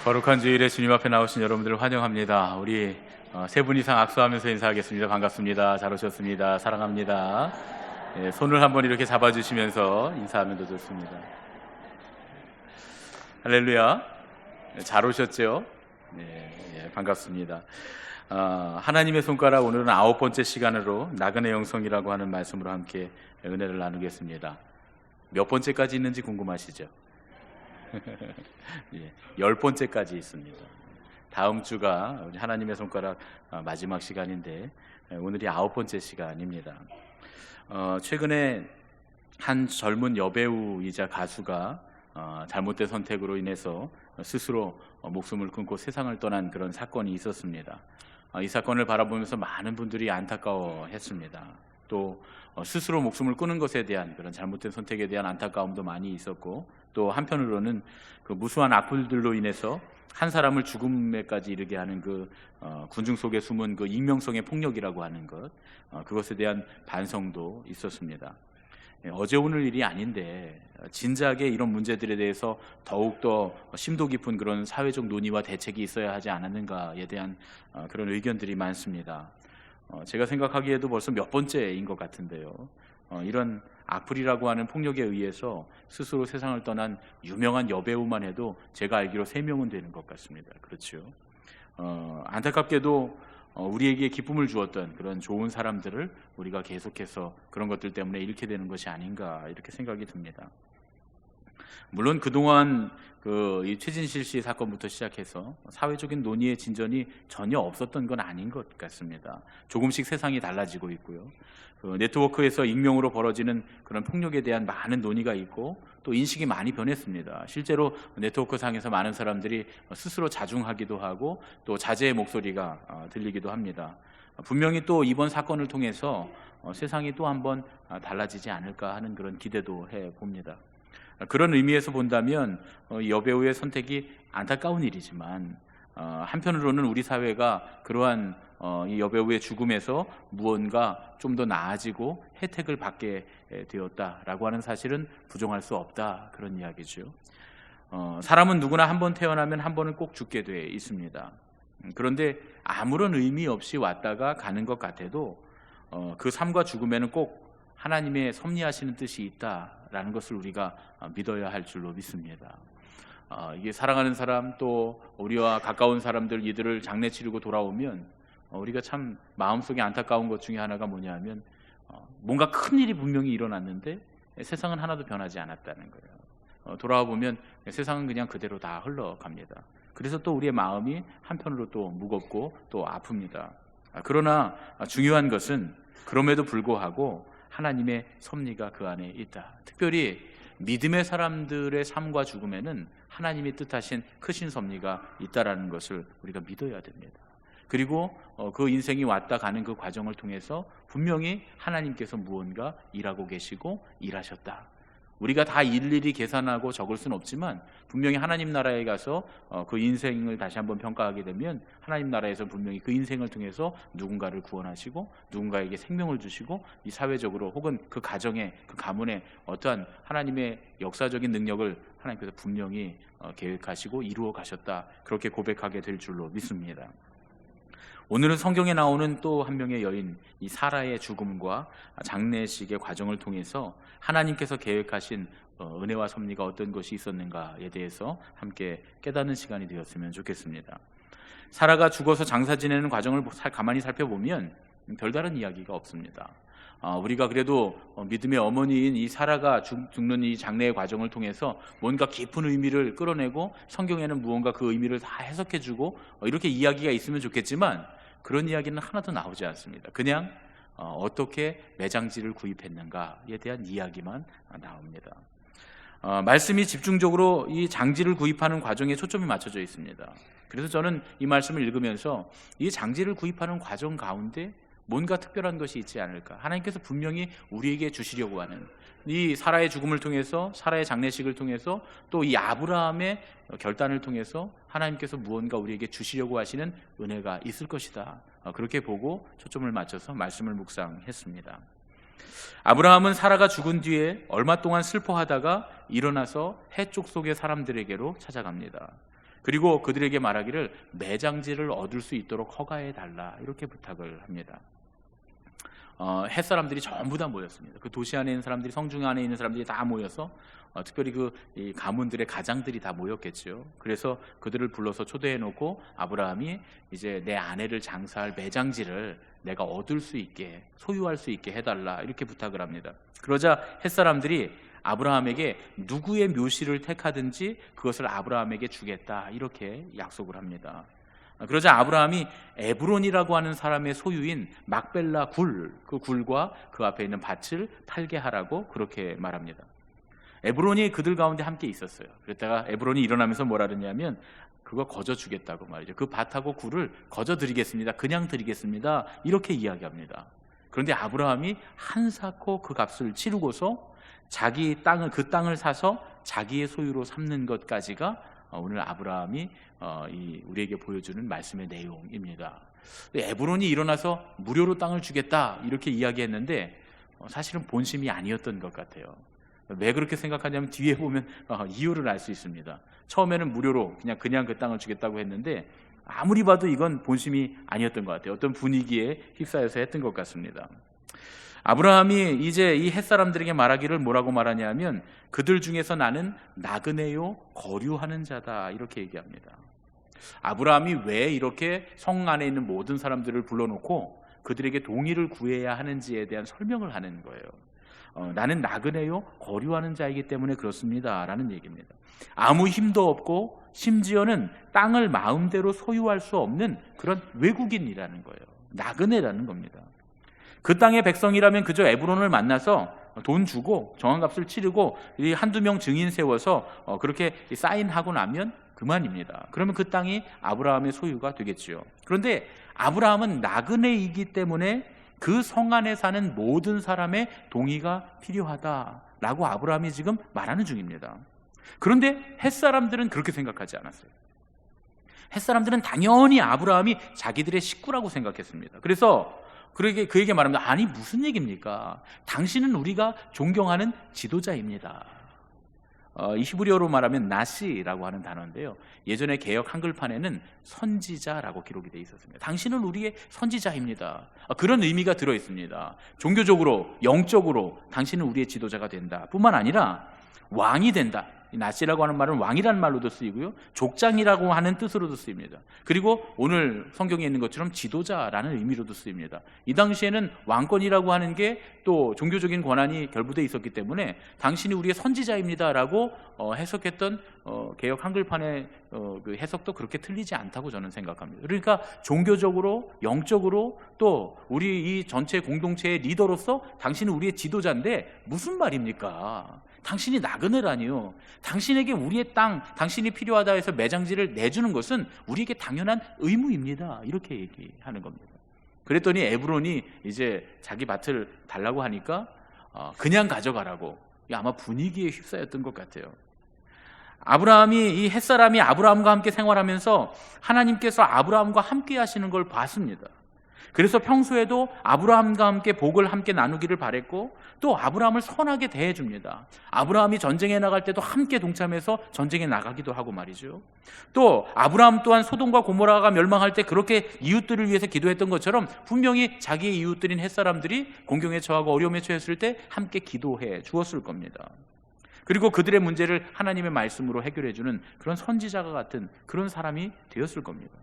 거룩한 주일에 주님 앞에 나오신 여러분들을 환영합니다. 우리 세 분 이상 악수하면서 인사하겠습니다. 반갑습니다. 잘 오셨습니다. 사랑합니다. 예, 손을 한번 이렇게 잡아주시면서 인사하면 더 좋습니다. 할렐루야. 잘 오셨죠? 예, 반갑습니다. 하나님의 손가락, 오늘은 9번째 시간으로 나그네 영성이라고 하는 말씀으로 함께 은혜를 나누겠습니다. 몇 번째까지 있는지 궁금하시죠? 예, 10번째까지 있습니다. 다음 주가 우리 하나님의 손가락 마지막 시간인데 오늘이 9번째 시간입니다. 최근에 한 젊은 여배우이자 가수가 잘못된 선택으로 인해서 스스로 목숨을 끊고 세상을 떠난 그런 사건이 있었습니다. 이 사건을 바라보면서 많은 분들이 안타까워했습니다. 또 스스로 목숨을 끊는 것에 대한 그런 잘못된 선택에 대한 안타까움도 많이 있었고, 또 한편으로는 그 무수한 악플들로 인해서 한 사람을 죽음에까지 이르게 하는 그 군중 속에 숨은 그 익명성의 폭력이라고 하는 것, 그것에 대한 반성도 있었습니다. 어제 오늘 일이 아닌데 진작에 이런 문제들에 대해서 더욱더 심도 깊은 그런 사회적 논의와 대책이 있어야 하지 않았는가에 대한 그런 의견들이 많습니다. 제가 생각하기에도 벌써 몇 번째인 것 같은데요. 이런 악플이라고 하는 폭력에 의해서 스스로 세상을 떠난 유명한 여배우만 해도 제가 알기로 3명은 되는 것 같습니다. 그렇죠. 안타깝게도 우리에게 기쁨을 주었던 그런 좋은 사람들을 우리가 계속해서 그런 것들 때문에 잃게 되는 것이 아닌가, 이렇게 생각이 듭니다. 물론 그동안 이 최진실 씨 사건부터 시작해서 사회적인 논의의 진전이 전혀 없었던 건 아닌 것 같습니다. 조금씩 세상이 달라지고 있고요. 네트워크에서 익명으로 벌어지는 그런 폭력에 대한 많은 논의가 있고, 또 인식이 많이 변했습니다. 실제로 네트워크 상에서 많은 사람들이 스스로 자중하기도 하고, 또 자제의 목소리가 들리기도 합니다. 분명히 또 이번 사건을 통해서 세상이 또 한번 달라지지 않을까 하는 그런 기대도 해봅니다. 그런 의미에서 본다면 여배우의 선택이 안타까운 일이지만, 한편으로는 우리 사회가 그러한 이 여배우의 죽음에서 무언가 좀 더 나아지고 혜택을 받게 되었다라고 하는 사실은 부정할 수 없다, 그런 이야기죠. 사람은 누구나 한 번 태어나면 한 번은 꼭 죽게 돼 있습니다. 그런데 아무런 의미 없이 왔다가 가는 것 같아도 그 삶과 죽음에는 꼭 하나님의 섭리하시는 뜻이 있다라는 것을 우리가 믿어야 할 줄로 믿습니다. 이게 사랑하는 사람, 또 우리와 가까운 사람들, 이들을 장례 치르고 돌아오면 우리가 참 마음속에 안타까운 것 중에 하나가 뭐냐면 뭔가 큰 일이 분명히 일어났는데 세상은 하나도 변하지 않았다는 거예요. 돌아와 보면 세상은 그냥 그대로 다 흘러갑니다. 그래서 또 우리의 마음이 한편으로 또 무겁고 또 아픕니다. 그러나 중요한 것은 그럼에도 불구하고 하나님의 섭리가 그 안에 있다. 특별히 믿음의 사람들의 삶과 죽음에는 하나님이 뜻하신 크신 섭리가 있다라는 것을 우리가 믿어야 됩니다. 그리고 그 인생이 왔다 가는 그 과정을 통해서 분명히 하나님께서 무언가 일하고 계시고 일하셨다. 우리가 다 일일이 계산하고 적을 수는 없지만 분명히 하나님 나라에 가서 그 인생을 다시 한번 평가하게 되면 하나님 나라에서 분명히 그 인생을 통해서 누군가를 구원하시고 누군가에게 생명을 주시고 이 사회적으로 혹은 그 가정에, 그 가문에 어떠한 하나님의 역사적인 능력을 하나님께서 분명히 계획하시고 이루어 가셨다, 그렇게 고백하게 될 줄로 믿습니다. 오늘은 성경에 나오는 또 한 명의 여인, 이 사라의 죽음과 장례식의 과정을 통해서 하나님께서 계획하신 은혜와 섭리가 어떤 것이 있었는가에 대해서 함께 깨닫는 시간이 되었으면 좋겠습니다. 사라가 죽어서 장사 지내는 과정을 가만히 살펴보면 별다른 이야기가 없습니다. 우리가 그래도 믿음의 어머니인 이 사라가 죽는 이 장례의 과정을 통해서 뭔가 깊은 의미를 끌어내고 성경에는 무언가 그 의미를 다 해석해주고 이렇게 이야기가 있으면 좋겠지만 그런 이야기는 하나도 나오지 않습니다. 그냥 어떻게 매장지를 구입했는가에 대한 이야기만 나옵니다. 말씀이 집중적으로 이 장지를 구입하는 과정에 초점이 맞춰져 있습니다. 그래서 저는 이 말씀을 읽으면서 이 장지를 구입하는 과정 가운데 뭔가 특별한 것이 있지 않을까, 하나님께서 분명히 우리에게 주시려고 하는, 이 사라의 죽음을 통해서, 사라의 장례식을 통해서, 또 이 아브라함의 결단을 통해서 하나님께서 무언가 우리에게 주시려고 하시는 은혜가 있을 것이다, 그렇게 보고 초점을 맞춰서 말씀을 묵상했습니다. 아브라함은 사라가 죽은 뒤에 얼마 동안 슬퍼하다가 일어나서 해 쪽 속의 사람들에게로 찾아갑니다. 그리고 그들에게 말하기를 매장지를 얻을 수 있도록 허가해 달라 이렇게 부탁을 합니다. 헷 사람들이 전부 다 모였습니다. 그 도시 안에 있는 사람들이, 성중 안에 있는 사람들이 다 모여서 특별히 이 가문들의 가장들이 다 모였겠죠. 그래서 그들을 불러서 초대해 놓고 아브라함이 이제 내 아내를 장사할 매장지를 내가 얻을 수 있게, 소유할 수 있게 해달라 이렇게 부탁을 합니다. 그러자 헷 사람들이 아브라함에게 누구의 묘시를 택하든지 그것을 아브라함에게 주겠다 이렇게 약속을 합니다. 그러자 아브라함이 에브론이라고 하는 사람의 소유인 막벨라 굴, 그 굴과 그 앞에 있는 밭을 팔게 하라고 그렇게 말합니다. 에브론이 그들 가운데 함께 있었어요. 그랬다가 에브론이 일어나면서 뭐라 그러냐면 그거 거저 주겠다고 말이죠. 그 밭하고 굴을 거저 드리겠습니다. 그냥 드리겠습니다. 이렇게 이야기합니다. 그런데 아브라함이 한사코 그 값을 치르고서 자기 땅을, 그 땅을 사서 자기의 소유로 삼는 것까지가 오늘 아브라함이 우리에게 보여주는 말씀의 내용입니다. 에브론이 일어나서 무료로 땅을 주겠다 이렇게 이야기했는데 사실은 본심이 아니었던 것 같아요. 왜 그렇게 생각하냐면 뒤에 보면 이유를 알 수 있습니다. 처음에는 무료로 그냥 그 땅을 주겠다고 했는데 아무리 봐도 이건 본심이 아니었던 것 같아요. 어떤 분위기에 휩싸여서 했던 것 같습니다. 아브라함이 이제 이 헷사람들에게 말하기를 뭐라고 말하냐면 그들 중에서 나는 나그네요 거류하는 자다 이렇게 얘기합니다. 아브라함이 왜 이렇게 성 안에 있는 모든 사람들을 불러놓고 그들에게 동의를 구해야 하는지에 대한 설명을 하는 거예요. 나는 나그네요 거류하는 자이기 때문에 그렇습니다 라는 얘기입니다. 아무 힘도 없고 심지어는 땅을 마음대로 소유할 수 없는 그런 외국인이라는 거예요. 나그네라는 겁니다. 그 땅의 백성이라면 그저 에브론을 만나서 돈 주고 정한 값을 치르고 한두 명 증인 세워서 그렇게 사인하고 나면 그만입니다. 그러면 그 땅이 아브라함의 소유가 되겠죠. 그런데 아브라함은 나그네이기 때문에 그 성 안에 사는 모든 사람의 동의가 필요하다라고 아브라함이 지금 말하는 중입니다. 그런데 헷사람들은 그렇게 생각하지 않았어요. 헷사람들은 당연히 아브라함이 자기들의 식구라고 생각했습니다. 그래서 그에게 말합니다. 아니 무슨 얘기입니까? 당신은 우리가 존경하는 지도자입니다. 이 히브리어로 말하면 나시라고 하는 단어인데요. 예전에 개역 한글판에는 선지자라고 기록이 되어 있었습니다. 당신은 우리의 선지자입니다. 그런 의미가 들어 있습니다. 종교적으로, 영적으로 당신은 우리의 지도자가 된다. 뿐만 아니라 왕이 된다. 나시라고 하는 말은 왕이라는 말로도 쓰이고요, 족장이라고 하는 뜻으로도 쓰입니다. 그리고 오늘 성경에 있는 것처럼 지도자라는 의미로도 쓰입니다. 이 당시에는 왕권이라고 하는 게 또 종교적인 권한이 결부되어 있었기 때문에 당신이 우리의 선지자입니다라고 해석했던 개역 한글판의 그 해석도 그렇게 틀리지 않다고 저는 생각합니다. 그러니까 종교적으로, 영적으로 또 우리 이 전체 공동체의 리더로서 당신은 우리의 지도자인데 무슨 말입니까? 당신이 나그네라니요. 당신에게 우리의 땅, 당신이 필요하다 해서 매장지를 내주는 것은 우리에게 당연한 의무입니다. 이렇게 얘기하는 겁니다. 그랬더니 에브론이 이제 자기 밭을 달라고 하니까 그냥 가져가라고, 아마 분위기에 휩싸였던 것 같아요. 이 헷사람이 아브라함과 함께 생활하면서 하나님께서 아브라함과 함께 하시는 걸 봤습니다. 그래서 평소에도 아브라함과 함께 복을 함께 나누기를 바랬고 또 아브라함을 선하게 대해줍니다. 아브라함이 전쟁에 나갈 때도 함께 동참해서 전쟁에 나가기도 하고 말이죠. 또 아브라함 또한 소돔과 고모라가 멸망할 때 그렇게 이웃들을 위해서 기도했던 것처럼 분명히 자기의 이웃들인 헷사람들이 공경에 처하고 어려움에 처했을 때 함께 기도해 주었을 겁니다. 그리고 그들의 문제를 하나님의 말씀으로 해결해주는 그런 선지자가 같은 그런 사람이 되었을 겁니다.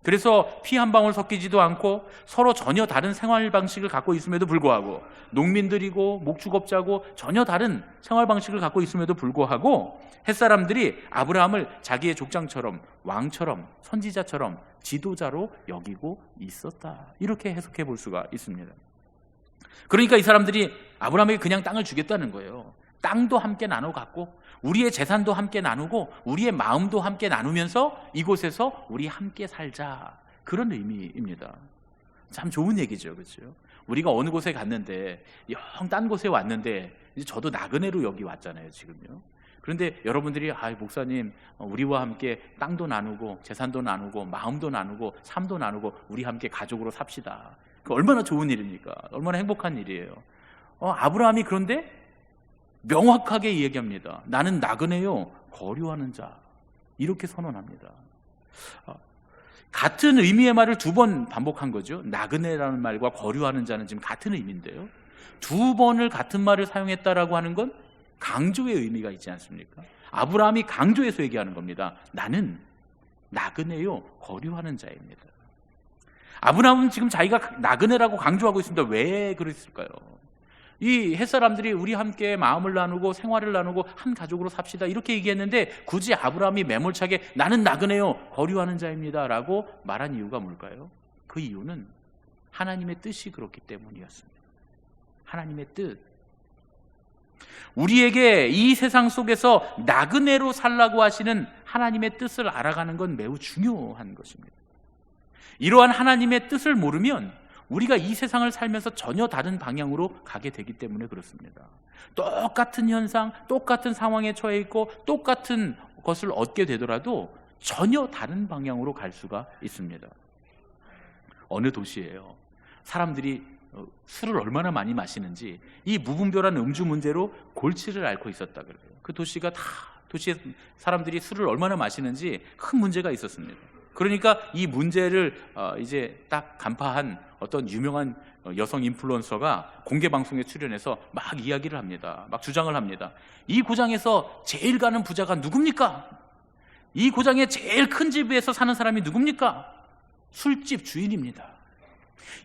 그래서 피 한 방울 섞이지도 않고 서로 전혀 다른 생활 방식을 갖고 있음에도 불구하고, 농민들이고 목축업자고 전혀 다른 생활 방식을 갖고 있음에도 불구하고 헷사람들이 아브라함을 자기의 족장처럼, 왕처럼, 선지자처럼, 지도자로 여기고 있었다. 이렇게 해석해 볼 수가 있습니다. 그러니까 이 사람들이 아브라함에게 그냥 땅을 주겠다는 거예요. 땅도 함께 나눠 갖고 우리의 재산도 함께 나누고 우리의 마음도 함께 나누면서 이곳에서 우리 함께 살자, 그런 의미입니다. 참 좋은 얘기죠, 그렇죠? 우리가 어느 곳에 갔는데 영 딴 곳에 왔는데 이제 저도 나그네로 여기 왔잖아요, 지금요. 그런데 여러분들이 목사님 우리와 함께 땅도 나누고 재산도 나누고 마음도 나누고 삶도 나누고 우리 함께 가족으로 삽시다. 그 얼마나 좋은 일입니까? 얼마나 행복한 일이에요. 아브라함이 그런데 명확하게 얘기합니다. 나는 나그네요 거류하는 자, 이렇게 선언합니다. 같은 의미의 말을 두 번 반복한 거죠. 나그네라는 말과 거류하는 자는 지금 같은 의미인데요. 두 번을 같은 말을 사용했다라고 하는 건 강조의 의미가 있지 않습니까? 아브라함이 강조해서 얘기하는 겁니다. 나는 나그네요, 거류하는 자입니다. 아브라함은 지금 자기가 나그네라고 강조하고 있습니다. 왜 그랬을까요? 이 햇사람들이 우리 함께 마음을 나누고 생활을 나누고 한 가족으로 삽시다 이렇게 얘기했는데 굳이 아브라함이 매몰차게 나는 나그네요, 거류하는 자입니다 라고 말한 이유가 뭘까요? 그 이유는 하나님의 뜻이 그렇기 때문이었습니다. 하나님의 뜻. 우리에게 이 세상 속에서 나그네로 살라고 하시는 하나님의 뜻을 알아가는 건 매우 중요한 것입니다. 이러한 하나님의 뜻을 모르면 우리가 이 세상을 살면서 전혀 다른 방향으로 가게 되기 때문에 그렇습니다. 똑같은 현상, 똑같은 상황에 처해 있고 똑같은 것을 얻게 되더라도 전혀 다른 방향으로 갈 수가 있습니다. 어느 도시예요. 사람들이 술을 얼마나 많이 마시는지 이 무분별한 음주 문제로 골치를 앓고 있었다 그래요. 그 도시가 다 도시의 사람들이 술을 얼마나 마시는지 큰 문제가 있었습니다. 그러니까 이 문제를 이제 딱 간파한 어떤 유명한 여성 인플루언서가 공개 방송에 출연해서 막 이야기를 합니다. 막 주장을 합니다. 이 고장에서 제일 가는 부자가 누굽니까? 이 고장의 제일 큰 집에서 사는 사람이 누굽니까? 술집 주인입니다.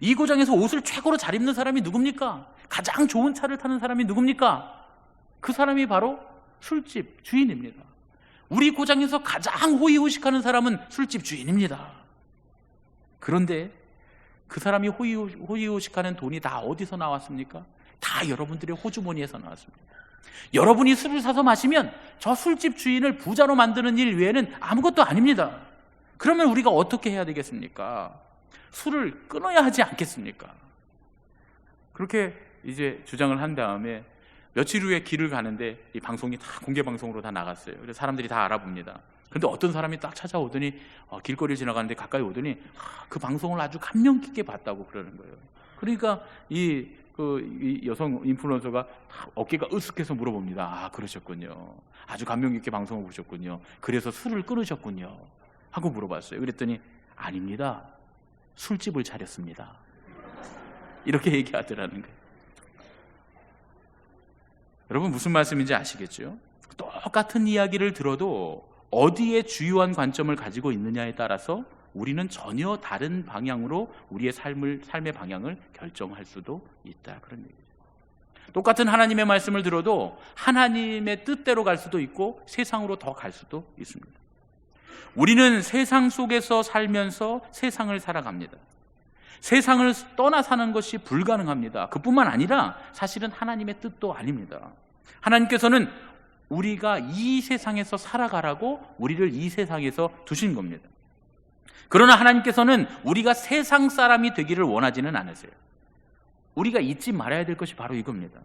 이 고장에서 옷을 최고로 잘 입는 사람이 누굽니까? 가장 좋은 차를 타는 사람이 누굽니까? 그 사람이 바로 술집 주인입니다. 우리 고장에서 가장 호의호식하는 사람은 술집 주인입니다. 그런데 그 사람이 호의호식하는 돈이 다 어디서 나왔습니까? 다 여러분들의 호주머니에서 나왔습니다. 여러분이 술을 사서 마시면 저 술집 주인을 부자로 만드는 일 외에는 아무것도 아닙니다. 그러면 우리가 어떻게 해야 되겠습니까? 술을 끊어야 하지 않겠습니까? 그렇게 이제 주장을 한 다음에 며칠 후에 길을 가는데 이 방송이 다 공개 방송으로 다 나갔어요. 그래서 사람들이 다 알아봅니다. 근데 어떤 사람이 딱 찾아오더니 길거리를 지나가는데 가까이 오더니 그 방송을 아주 감명 깊게 봤다고 그러는 거예요. 그러니까 이 여성 인플루언서가 어깨가 으쓱해서 물어봅니다. 아, 그러셨군요. 아주 감명 깊게 방송을 보셨군요. 그래서 술을 끊으셨군요. 하고 물어봤어요. 그랬더니 아닙니다. 술집을 차렸습니다. 이렇게 얘기하더라는 거예요. 여러분 무슨 말씀인지 아시겠죠? 똑같은 이야기를 들어도 어디에 주요한 관점을 가지고 있느냐에 따라서 우리는 전혀 다른 방향으로 우리의 삶의 방향을 결정할 수도 있다. 그런 얘기죠. 똑같은 하나님의 말씀을 들어도 하나님의 뜻대로 갈 수도 있고 세상으로 더 갈 수도 있습니다. 우리는 세상 속에서 살면서 세상을 살아갑니다. 세상을 떠나 사는 것이 불가능합니다. 그뿐만 아니라 사실은 하나님의 뜻도 아닙니다. 하나님께서는 우리가 이 세상에서 살아가라고 우리를 이 세상에서 두신 겁니다. 그러나 하나님께서는 우리가 세상 사람이 되기를 원하지는 않으세요. 우리가 잊지 말아야 될 것이 바로 이겁니다.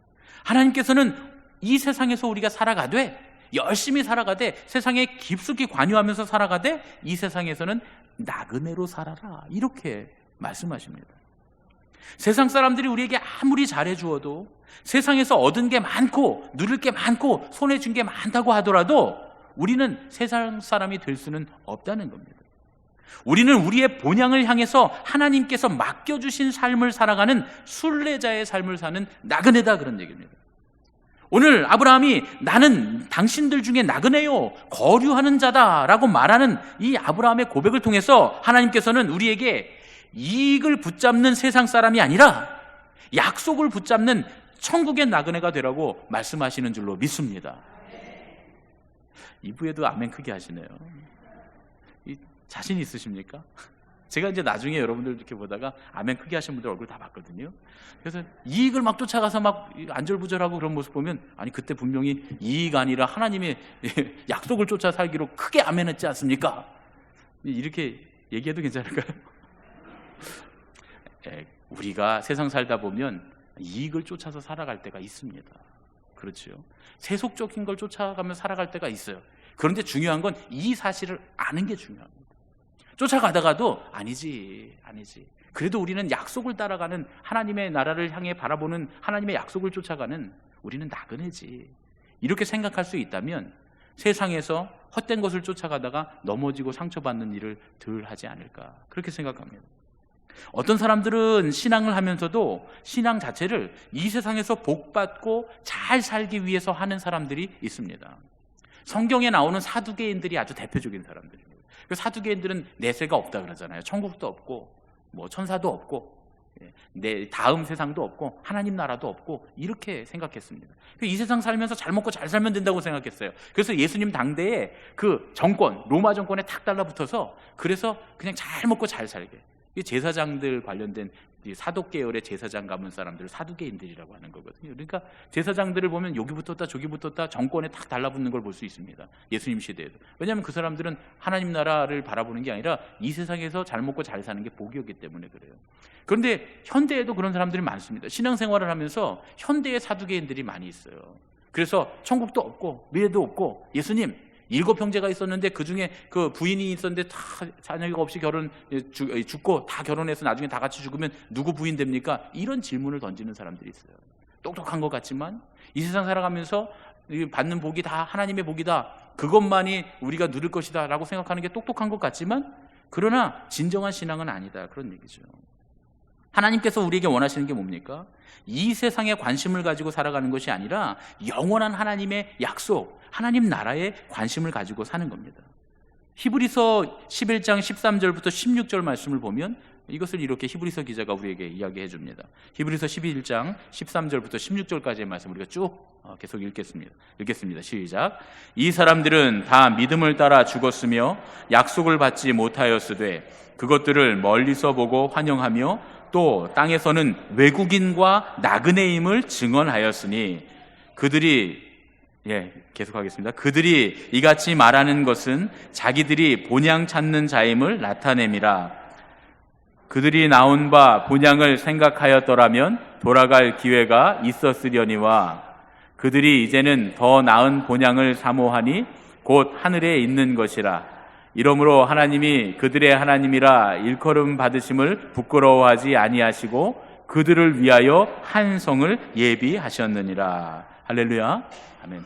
하나님께서는 이 세상에서 우리가 살아가되 열심히 살아가되 세상에 깊숙이 관여하면서 살아가되 이 세상에서는 나그네로 살아라 이렇게 말씀하십니다. 세상 사람들이 우리에게 아무리 잘해주어도 세상에서 얻은 게 많고 누릴 게 많고 손에 쥔 게 많다고 하더라도 우리는 세상 사람이 될 수는 없다는 겁니다. 우리는 우리의 본향을 향해서 하나님께서 맡겨주신 삶을 살아가는 순례자의 삶을 사는 나그네다 그런 얘기입니다. 오늘 아브라함이 나는 당신들 중에 나그네요 거류하는 자다라고 말하는 이 아브라함의 고백을 통해서 하나님께서는 우리에게 이익을 붙잡는 세상 사람이 아니라 약속을 붙잡는 천국의 나그네가 되라고 말씀하시는 줄로 믿습니다. 2부에도 아멘 크게 하시네요. 자신 있으십니까? 제가 이제 나중에 여러분들 이렇게 보다가 아멘 크게 하신 분들 얼굴 다 봤거든요. 그래서 이익을 막 쫓아가서 막 안절부절하고 그런 모습 보면 아니 그때 분명히 이익 아니라 하나님의 약속을 쫓아 살기로 크게 아멘했지 않습니까? 이렇게 얘기해도 괜찮을까요? 우리가 세상 살다 보면 이익을 쫓아서 살아갈 때가 있습니다. 그렇죠? 세속적인 걸 쫓아가며 살아갈 때가 있어요. 그런데 중요한 건 이 사실을 아는 게 중요합니다. 쫓아가다가도 아니지. 그래도 우리는 약속을 따라가는 하나님의 나라를 향해 바라보는 하나님의 약속을 쫓아가는 우리는 나그네지. 이렇게 생각할 수 있다면 세상에서 헛된 것을 쫓아가다가 넘어지고 상처받는 일을 덜 하지 않을까, 그렇게 생각합니다. 어떤 사람들은 신앙을 하면서도 신앙 자체를 이 세상에서 복받고 잘 살기 위해서 하는 사람들이 있습니다. 성경에 나오는 사두개인들이 아주 대표적인 사람들입니다. 그 사두개인들은 내세가 없다 그러잖아요. 천국도 없고 뭐 천사도 없고 내 다음 세상도 없고 하나님 나라도 없고 이렇게 생각했습니다. 이 세상 살면서 잘 먹고 잘 살면 된다고 생각했어요. 그래서 예수님 당대에 그 정권, 로마 정권에 탁 달라붙어서 그래서 그냥 잘 먹고 잘 살게, 이 제사장들 관련된 사독계열의 제사장 가문 사람들을 사두개인들이라고 하는 거거든요. 그러니까 제사장들을 보면 여기 붙었다 저기 붙었다 정권에 탁 달라붙는 걸 볼 수 있습니다. 예수님 시대에도. 왜냐하면 그 사람들은 하나님 나라를 바라보는 게 아니라 이 세상에서 잘 먹고 잘 사는 게 복이었기 때문에 그래요. 그런데 현대에도 그런 사람들이 많습니다. 신앙생활을 하면서 현대의 사두개인들이 많이 있어요. 그래서 천국도 없고 미래도 없고, 예수님 7 형제가 있었는데 그 중에 그 부인이 있었는데 다 자녀가 없이 죽고 다 결혼해서 나중에 다 같이 죽으면 누구 부인 됩니까? 이런 질문을 던지는 사람들이 있어요. 똑똑한 것 같지만 이 세상 살아가면서 받는 복이 다 하나님의 복이다, 그것만이 우리가 누릴 것이다 라고 생각하는 게 똑똑한 것 같지만, 그러나 진정한 신앙은 아니다, 그런 얘기죠. 하나님께서 우리에게 원하시는 게 뭡니까? 이 세상에 관심을 가지고 살아가는 것이 아니라 영원한 하나님의 약속, 하나님 나라에 관심을 가지고 사는 겁니다. 히브리서 11장 13절부터 16절 말씀을 보면 이것을 이렇게 히브리서 기자가 우리에게 이야기해 줍니다. 히브리서 11장 13절부터 16절까지의 말씀 우리가 쭉 계속 읽겠습니다. 시작. 이 사람들은 다 믿음을 따라 죽었으며 약속을 받지 못하였으되 그것들을 멀리서 보고 환영하며 또 땅에서는 외국인과 나그네임을 증언하였으니 그들이 계속하겠습니다. 그들이 이같이 말하는 것은 자기들이 본향 찾는 자임을 나타냄이라. 그들이 나온 바 본향을 생각하였더라면 돌아갈 기회가 있었으려니와 그들이 이제는 더 나은 본향을 사모하니 곧 하늘에 있는 것이라. 이러므로 하나님이 그들의 하나님이라 일컬음 받으심을 부끄러워하지 아니하시고 그들을 위하여 한 성을 예비하셨느니라. 할렐루야. 아멘.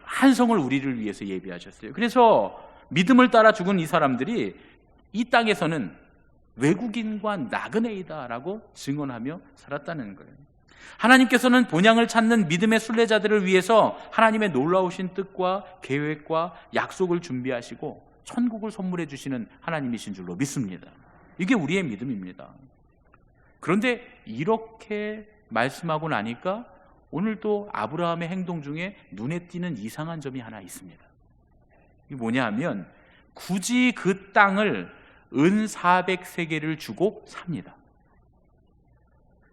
한 성을 우리를 위해서 예비하셨어요. 그래서 믿음을 따라 죽은 이 사람들이 이 땅에서는 외국인과 나그네이다라고 증언하며 살았다는 거예요. 하나님께서는 본향을 찾는 믿음의 순례자들을 위해서 하나님의 놀라우신 뜻과 계획과 약속을 준비하시고 천국을 선물해 주시는 하나님이신 줄로 믿습니다. 이게 우리의 믿음입니다. 그런데 이렇게 말씀하고 나니까 오늘 또 아브라함의 행동 중에 눈에 띄는 이상한 점이 하나 있습니다. 이게 뭐냐 하면 굳이 그 땅을 은 400세겔을 주고 삽니다.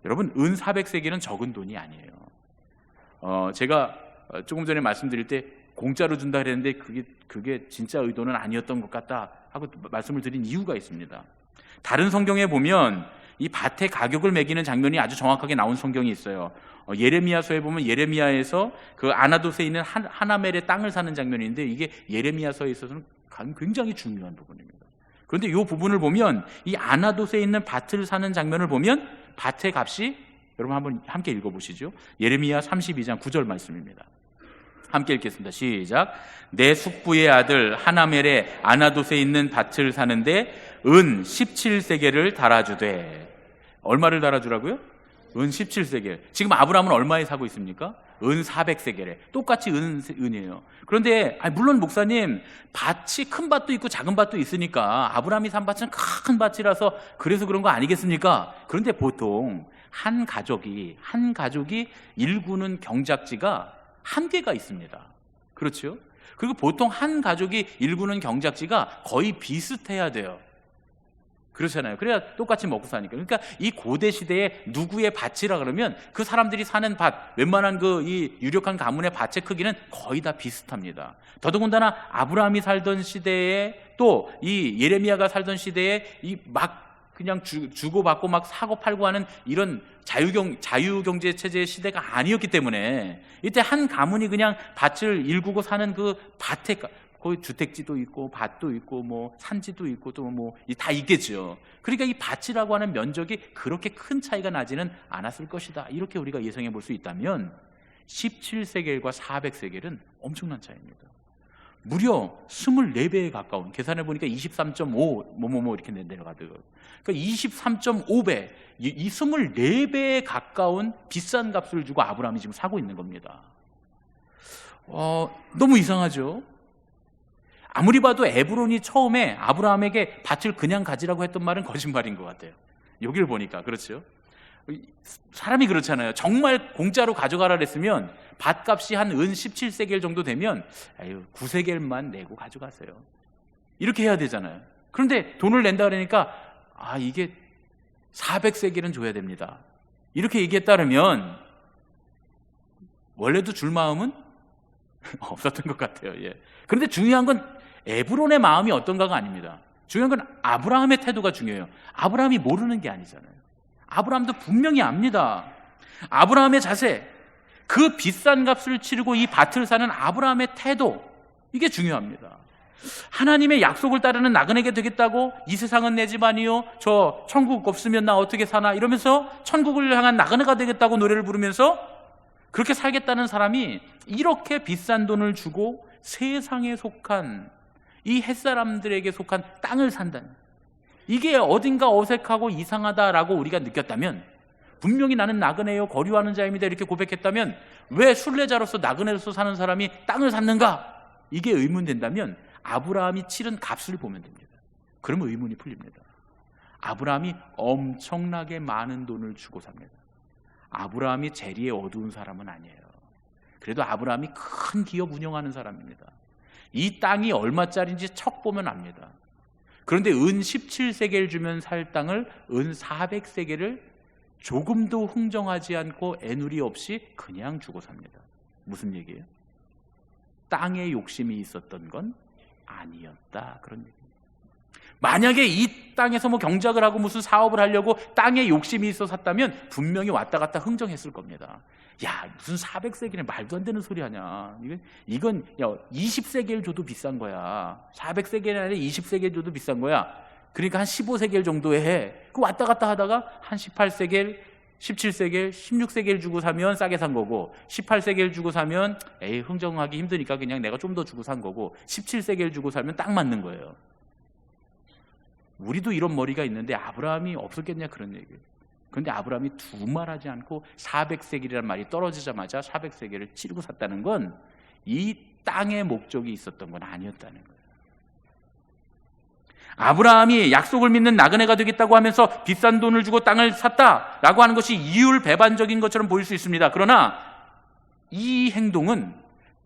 여러분, 은 400세겔은 적은 돈이 아니에요. 제가 조금 전에 말씀드릴 때 공짜로 준다 그랬는데 그게 진짜 의도는 아니었던 것 같다 하고 말씀을 드린 이유가 있습니다. 다른 성경에 보면 이 밭의 가격을 매기는 장면이 아주 정확하게 나온 성경이 있어요. 예레미야서에 보면 예레미야에서 그 아나돗에 있는 하나멜의 땅을 사는 장면인데 이게 예레미야서에 있어서는 굉장히 중요한 부분입니다. 그런데 이 부분을 보면 이 아나돗에 있는 밭을 사는 장면을 보면 밭의 값이, 여러분 한번 함께 읽어보시죠. 예레미야 32장 9절 말씀입니다. 함께 읽겠습니다. 시작. 내 숙부의 아들 하나멜의 아나돗에 있는 밭을 사는데 은 17세겔을 달아주되. 얼마를 달아주라고요? 은 17세겔. 지금 아브라함은 얼마에 사고 있습니까? 은 400세겔에. 똑같이 은이에요. 그런데 물론 목사님, 밭이 큰 밭도 있고 작은 밭도 있으니까 아브라함이 산 밭은 큰 밭이라서 그래서 그런 거 아니겠습니까? 그런데 보통 한 가족이 일구는 경작지가 한계가 있습니다. 그렇죠? 그리고 보통 한 가족이 일구는 경작지가 거의 비슷해야 돼요. 그렇잖아요. 그래야 똑같이 먹고 사니까. 그러니까 이 고대 시대에 누구의 밭이라 그러면 그 사람들이 사는 밭, 웬만한 이 유력한 가문의 밭의 크기는 거의 다 비슷합니다. 더더군다나 아브라함이 살던 시대에 또 이 예레미야가 살던 시대에 이 막 그냥 주고받고 막 사고 팔고 하는 이런 자유경제 체제의 시대가 아니었기 때문에 이때 한 가문이 그냥 밭을 일구고 사는 그 밭에 거기 주택지도 있고 밭도 있고 뭐 산지도 있고 또 뭐 다 있겠죠. 그러니까 이 밭이라고 하는 면적이 그렇게 큰 차이가 나지는 않았을 것이다. 이렇게 우리가 예상해 볼 수 있다면 17세겔과 400세겔은 엄청난 차이입니다. 무려 24배에 가까운, 계산해 보니까 23.5 뭐뭐뭐 이렇게 내려가더라고요. 그러니까 23.5배, 이 24배에 가까운 비싼 값을 주고 아브라함이 지금 사고 있는 겁니다. 너무 이상하죠? 아무리 봐도 에브론이 처음에 아브라함에게 밭을 그냥 가지라고 했던 말은 거짓말인 것 같아요. 여기를 보니까. 그렇죠? 사람이 그렇잖아요. 정말 공짜로 가져가라 그랬으면 밭값이 한 은 17세겔 정도 되면 9세겔만 내고 가져가세요. 이렇게 해야 되잖아요. 그런데 돈을 낸다 그러니까 이게 400세겔은 줘야 됩니다. 이렇게 얘기했다 그러면 원래도 줄 마음은 없었던 것 같아요. 그런데 중요한 건 에브론의 마음이 어떤가가 아닙니다. 중요한 건 아브라함의 태도가 중요해요. 아브라함이 모르는 게 아니잖아요. 아브라함도 분명히 압니다. 아브라함의 자세, 그 비싼 값을 치르고 이 밭을 사는 아브라함의 태도, 이게 중요합니다. 하나님의 약속을 따르는 나그네가 되겠다고 이 세상은 내 집 아니요 저 천국 없으면 나 어떻게 사나 이러면서 천국을 향한 나그네가 되겠다고 노래를 부르면서 그렇게 살겠다는 사람이 이렇게 비싼 돈을 주고 세상에 속한 이 햇사람들에게 속한 땅을 산다는, 이게 어딘가 어색하고 이상하다라고 우리가 느꼈다면, 분명히 나는 나그네요 거류하는 자입니다 이렇게 고백했다면 왜 순례자로서 나그네로서 사는 사람이 땅을 샀는가? 이게 의문된다면 아브라함이 치른 값을 보면 됩니다. 그러면 의문이 풀립니다. 아브라함이 엄청나게 많은 돈을 주고 삽니다. 아브라함이 재리에 어두운 사람은 아니에요. 그래도 아브라함이 큰 기업 운영하는 사람입니다. 이 땅이 얼마짜리인지 척 보면 압니다. 그런데 은 17세겔 주면 살 땅을 은 400세겔을 조금도 흥정하지 않고 애누리 없이 그냥 주고 삽니다. 무슨 얘기예요? 땅에 욕심이 있었던 건 아니었다, 그런 얘기입니다. 만약에 이 땅에서 경작을 하고 무슨 사업을 하려고 땅에 욕심이 있어 샀다면 분명히 왔다 갔다 흥정했을 겁니다. 야, 무슨 400세겔에 말도 안 되는 소리 하냐. 이건 20세겔 줘도 비싼 거야. 400세겔이 아니라 20세겔 줘도 비싼 거야. 그러니까 한 15세겔 정도에 해. 그 왔다 갔다 하다가 한 18세겔, 17세겔, 16세겔 주고 사면 싸게 산 거고, 18세겔 주고 사면 흥정하기 힘드니까 그냥 내가 좀 더 주고 산 거고, 17세겔 주고 사면 딱 맞는 거예요. 우리도 이런 머리가 있는데 아브라함이 없었겠냐, 그런 얘기예요. 그런데 아브라함이 두말하지 않고 400세겔이라는 말이 떨어지자마자 400세겔을 치르고 샀다는 건 이 땅의 목적이 있었던 건 아니었다는 거예요. 아브라함이 약속을 믿는 나그네가 되겠다고 하면서 비싼 돈을 주고 땅을 샀다라고 하는 것이 이율배반적인 것처럼 보일 수 있습니다. 그러나 이 행동은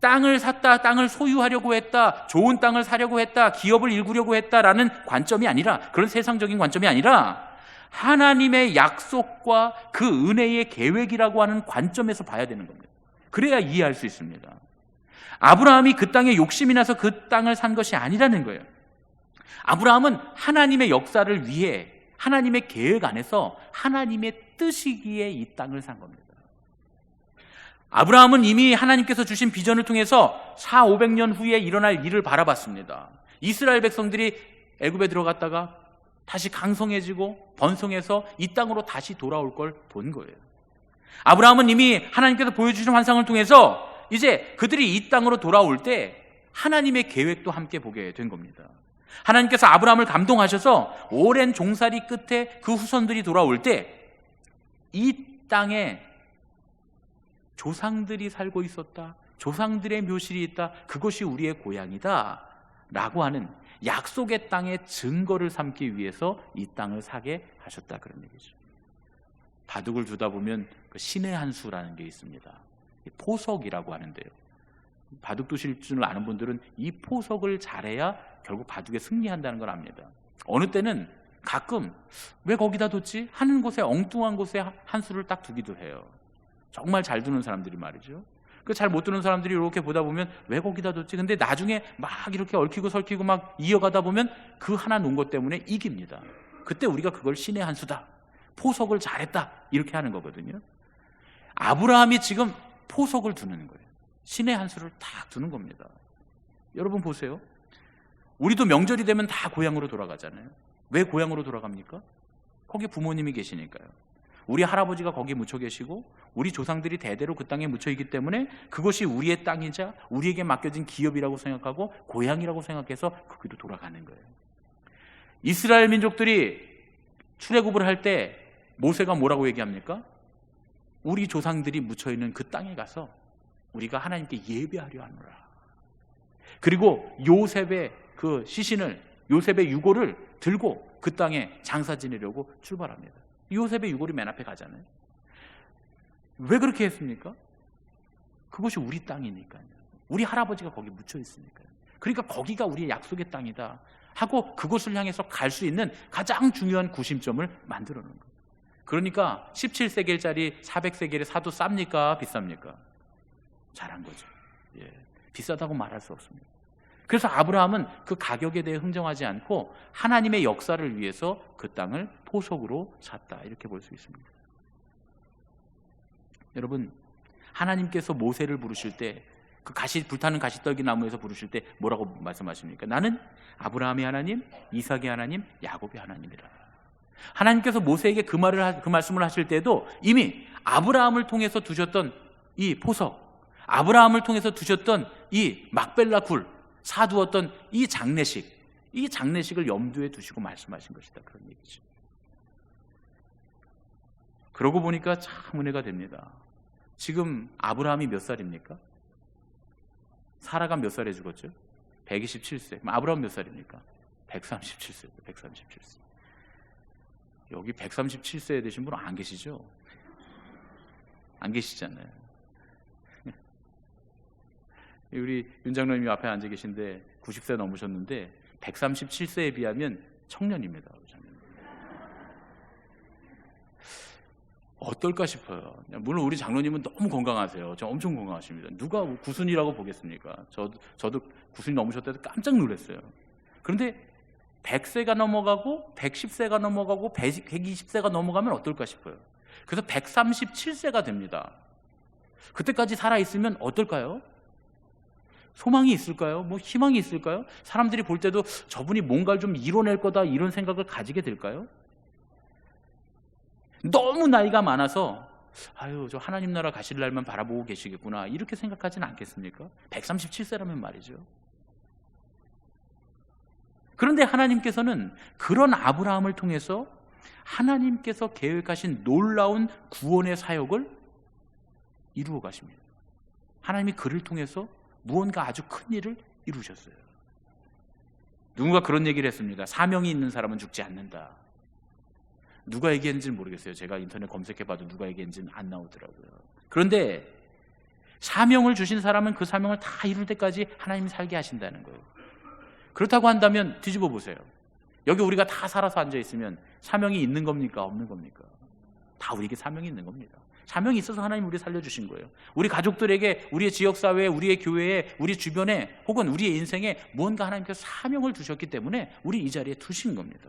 땅을 샀다, 땅을 소유하려고 했다, 좋은 땅을 사려고 했다, 기업을 일구려고 했다라는 관점이 아니라, 그런 세상적인 관점이 아니라 하나님의 약속과 그 은혜의 계획이라고 하는 관점에서 봐야 되는 겁니다. 그래야 이해할 수 있습니다. 아브라함이 그 땅에 욕심이 나서 그 땅을 산 것이 아니라는 거예요. 아브라함은 하나님의 역사를 위해 하나님의 계획 안에서 하나님의 뜻이기에 이 땅을 산 겁니다. 아브라함은 이미 하나님께서 주신 비전을 통해서 400-500년 후에 일어날 일을 바라봤습니다. 이스라엘 백성들이 애굽에 들어갔다가 다시 강성해지고 번성해서 이 땅으로 다시 돌아올 걸 본 거예요. 아브라함은 이미 하나님께서 보여주신 환상을 통해서 이제 그들이 이 땅으로 돌아올 때 하나님의 계획도 함께 보게 된 겁니다. 하나님께서 아브라함을 감동하셔서 오랜 종살이 끝에 그 후손들이 돌아올 때 이 땅에 조상들이 살고 있었다, 조상들의 묘실이 있다, 그것이 우리의 고향이다 라고 하는 약속의 땅의 증거를 삼기 위해서 이 땅을 사게 하셨다, 그런 얘기죠. 바둑을 두다 보면 그 신의 한 수라는 게 있습니다. 포석이라고 하는데요, 바둑 두실 줄 아는 분들은 이 포석을 잘해야 결국 바둑에 승리한다는 걸 압니다. 어느 때는 가끔 왜 거기다 뒀지? 하는 곳에, 엉뚱한 곳에 한 수를 딱 두기도 해요. 정말 잘 두는 사람들이 말이죠. 그 잘 못 두는 사람들이 이렇게 보다 보면 왜 거기다 뒀지? 근데 나중에 막 이렇게 얽히고 설키고 막 이어가다 보면 그 하나 놓은 것 때문에 이깁니다. 그때 우리가 그걸 신의 한 수다, 포석을 잘했다, 이렇게 하는 거거든요. 아브라함이 지금 포석을 두는 거예요. 신의 한 수를 딱 두는 겁니다. 여러분 보세요. 우리도 명절이 되면 다 고향으로 돌아가잖아요. 왜 고향으로 돌아갑니까? 거기 부모님이 계시니까요. 우리 할아버지가 거기 묻혀 계시고 우리 조상들이 대대로 그 땅에 묻혀 있기 때문에 그것이 우리의 땅이자 우리에게 맡겨진 기업이라고 생각하고 고향이라고 생각해서 거기로 돌아가는 거예요. 이스라엘 민족들이 출애굽을 할 때 모세가 뭐라고 얘기합니까? 우리 조상들이 묻혀 있는 그 땅에 가서 우리가 하나님께 예배하려 하노라. 그리고 요셉의 그 시신을, 요셉의 유골을 들고 그 땅에 장사 지내려고 출발합니다. 요셉의 유골이 맨 앞에 가잖아요. 왜 그렇게 했습니까? 그것이 우리 땅이니까요. 우리 할아버지가 거기 묻혀 있으니까요. 그러니까 거기가 우리의 약속의 땅이다 하고 그곳을 향해서 갈 수 있는 가장 중요한 구심점을 만들어 놓은 거예요. 그러니까 17세겔짜리 400세겔의 사도 쌉니까? 비쌉니까? 잘한 거죠. 예, 비싸다고 말할 수 없습니다. 그래서 아브라함은 그 가격에 대해 흥정하지 않고 하나님의 역사를 위해서 그 땅을 포석으로 샀다, 이렇게 볼 수 있습니다. 여러분, 하나님께서 모세를 부르실 때 그 불타는 가시떨기 나무에서 부르실 때 뭐라고 말씀하십니까? 나는 아브라함의 하나님, 이삭의 하나님, 야곱의 하나님이라. 하나님께서 모세에게 그 말씀을 하실 때도 이미 아브라함을 통해서 두셨던 이 포석, 아브라함을 통해서 두셨던 이 막벨라 굴, 사두었던 이 장례식을 염두에 두시고 말씀하신 것이다, 그런 얘기죠. 그러고 보니까 참 은혜가 됩니다. 지금 아브라함이 몇 살입니까? 사라가 몇 살에 죽었죠? 127세. 아브라함 몇 살입니까? 137세. 137세. 여기 137세 되신 분 안 계시죠? 안 계시잖아요. 우리 윤 장로님이 앞에 앉아 계신데 90세 넘으셨는데 137세에 비하면 청년입니다. 어떨까 싶어요. 물론 우리 장로님은 너무 건강하세요. 저 엄청 건강하십니다. 누가 구순이라고 보겠습니까? 저도 구순이 넘으셨다고 깜짝 놀랐어요. 그런데 100세가 넘어가고 110세가 넘어가고 120세가 넘어가면 어떨까 싶어요. 그래서 137세가 됩니다. 그때까지 살아있으면 어떨까요? 소망이 있을까요? 뭐 희망이 있을까요? 사람들이 볼 때도 저분이 뭔가를 좀 이뤄낼 거다, 이런 생각을 가지게 될까요? 너무 나이가 많아서 아유, 저 하나님 나라 가실 날만 바라보고 계시겠구나, 이렇게 생각하지는 않겠습니까? 137세라면 말이죠. 그런데 하나님께서는 그런 아브라함을 통해서 하나님께서 계획하신 놀라운 구원의 사역을 이루어 가십니다. 하나님이 그를 통해서 무언가 아주 큰 일을 이루셨어요. 누군가 그런 얘기를 했습니다. 사명이 있는 사람은 죽지 않는다. 누가 얘기했는지는 모르겠어요. 제가 인터넷 검색해봐도 누가 얘기했는지는 안 나오더라고요. 그런데 사명을 주신 사람은 그 사명을 다 이룰 때까지 하나님이 살게 하신다는 거예요. 그렇다고 한다면 뒤집어 보세요. 여기 우리가 다 살아서 앉아있으면 사명이 있는 겁니까? 없는 겁니까? 다 우리에게 사명이 있는 겁니다. 사명이 있어서 하나님 우리 살려주신 거예요. 우리 가족들에게, 우리의 지역사회에, 우리의 교회에, 우리 주변에, 혹은 우리의 인생에 무언가 하나님께서 사명을 두셨기 때문에 우리 이 자리에 두신 겁니다.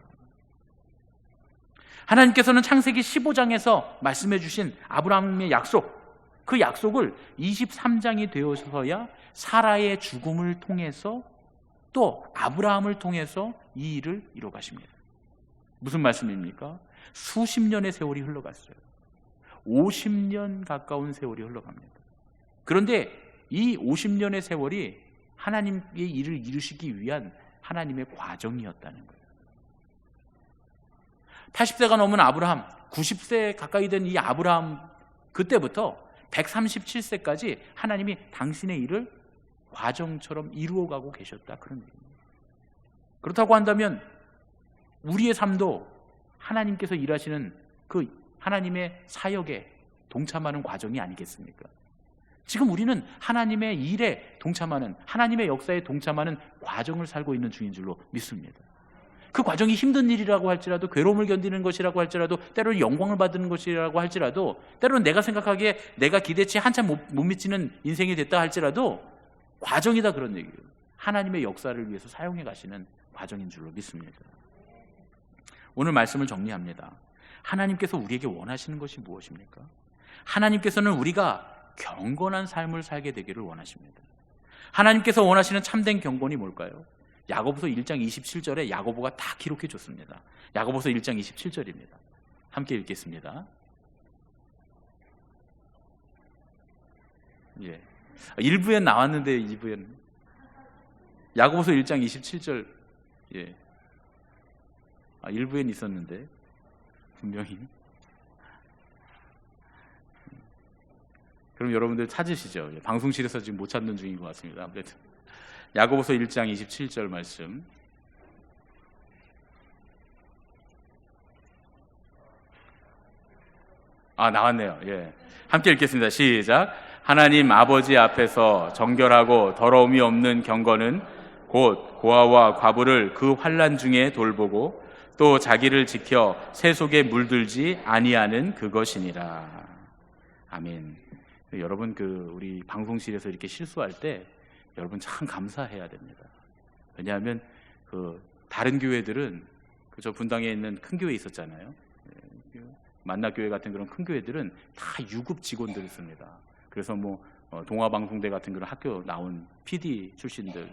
하나님께서는 창세기 15장에서 말씀해 주신 아브라함의 약속, 그 약속을 23장이 되어서야 사라의 죽음을 통해서 또 아브라함을 통해서 이 일을 이뤄 가십니다. 무슨 말씀입니까? 수십 년의 세월이 흘러갔어요. 50년 가까운 세월이 흘러갑니다. 그런데 이 50년의 세월이 하나님의 일을 이루시기 위한 하나님의 과정이었다는 거예요. 80세가 넘은 아브라함, 90세 가까이 된 이 아브라함, 그때부터 137세까지 하나님이 당신의 일을 과정처럼 이루어가고 계셨다, 그런 얘기입니다. 그렇다고 한다면 우리의 삶도 하나님께서 일하시는 그 하나님의 사역에 동참하는 과정이 아니겠습니까? 지금 우리는 하나님의 일에 동참하는, 하나님의 역사에 동참하는 과정을 살고 있는 중인 줄로 믿습니다. 그 과정이 힘든 일이라고 할지라도, 괴로움을 견디는 것이라고 할지라도, 때로는 영광을 받는 것이라고 할지라도, 때로는 내가 생각하기에 내가 기대치 한참 못 미치는 인생이 됐다 할지라도 과정이다, 그런 얘기예요. 하나님의 역사를 위해서 사용해 가시는 과정인 줄로 믿습니다. 오늘 말씀을 정리합니다. 하나님께서 우리에게 원하시는 것이 무엇입니까? 하나님께서는 우리가 경건한 삶을 살게 되기를 원하십니다. 하나님께서 원하시는 참된 경건이 뭘까요? 야고보서 1장 27절에 야고보가 다 기록해 줬습니다. 야고보서 1장 27절입니다. 함께 읽겠습니다. 예. 1부엔 나왔는데 2부에는 야고보서 1장 27절. 예. 1부엔 있었는데 분명히. 그럼 여러분들 찾으시죠? 방송실에서 지금 못 찾는 중인 것 같습니다. 아무래도 야고보서 1장 27절 말씀. 나왔네요. 예. 함께 읽겠습니다. 시작. 하나님 아버지 앞에서 정결하고 더러움이 없는 경건은 곧 고아와 과부를 그 환난 중에 돌보고 또 자기를 지켜 새 속에 물들지 아니하는 그것이니라. 아멘. 여러분 우리 방송실에서 이렇게 실수할 때 여러분 참 감사해야 됩니다. 왜냐하면 다른 교회들은 저 분당에 있는 큰 교회 있었잖아요. 만나교회 같은 그런 큰 교회들은 다 유급 직원들을 씁니다. 그래서 동아방송대 같은 그런 학교 나온 PD 출신들,